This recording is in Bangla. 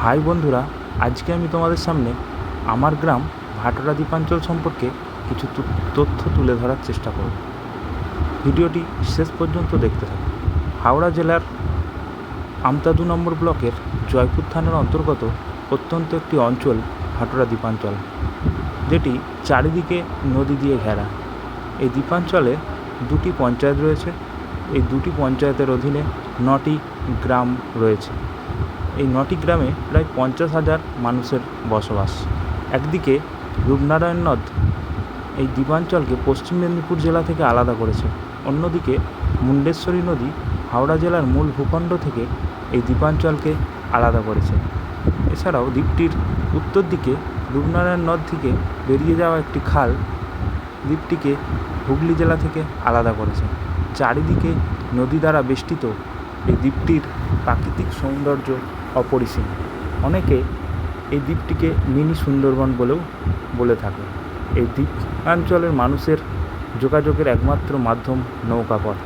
হাই বন্ধুরা, আজকে আমি তোমাদের সামনে আমার গ্রাম ভাটোরা দ্বীপাঞ্চল সম্পর্কে কিছু তথ্য তুলে ধরার চেষ্টা করব। ভিডিওটি শেষ পর্যন্ত দেখতে থাকুন। হাওড়া জেলার আমতা 2 নম্বর ব্লকের জয়পুর থানার অন্তর্গত অত্যন্ত একটি অঞ্চল ভাটোরা দ্বীপাঞ্চল, যেটি চারিদিকে নদী দিয়ে ঘেরা। এই দ্বীপাঞ্চলে দুটি পঞ্চায়েত রয়েছে। এই দুটি পঞ্চায়েতের অধীনে 9টি গ্রাম রয়েছে। এই 9টি গ্রামে প্রায় 50,000 মানুষের বসবাস। একদিকে রূপনারায়ণ নদ এই দ্বীপাঞ্চলকে পশ্চিম মেদিনীপুর জেলা থেকে আলাদা করেছে, অন্যদিকে মুন্ডেশ্বরী নদী হাওড়া জেলার মূল ভূখণ্ড থেকে এই দ্বীপাঞ্চলকে আলাদা করেছে। এছাড়াও দ্বীপটির উত্তর দিকে রূপনারায়ণ নদ থেকে বেরিয়ে যাওয়া একটি খাল দ্বীপটিকে হুগলি জেলা থেকে আলাদা করেছে। চারিদিকে নদী দ্বারা বেষ্টিত এই দ্বীপটির প্রাকৃতিক সৌন্দর্য অপরিসীম। অনেকে এই দ্বীপটিকে মিনি সুন্দরবন বলেও বলে থাকে। এই দ্বীপাঞ্চলের মানুষের যোগাযোগের একমাত্র মাধ্যম নৌকাপথ।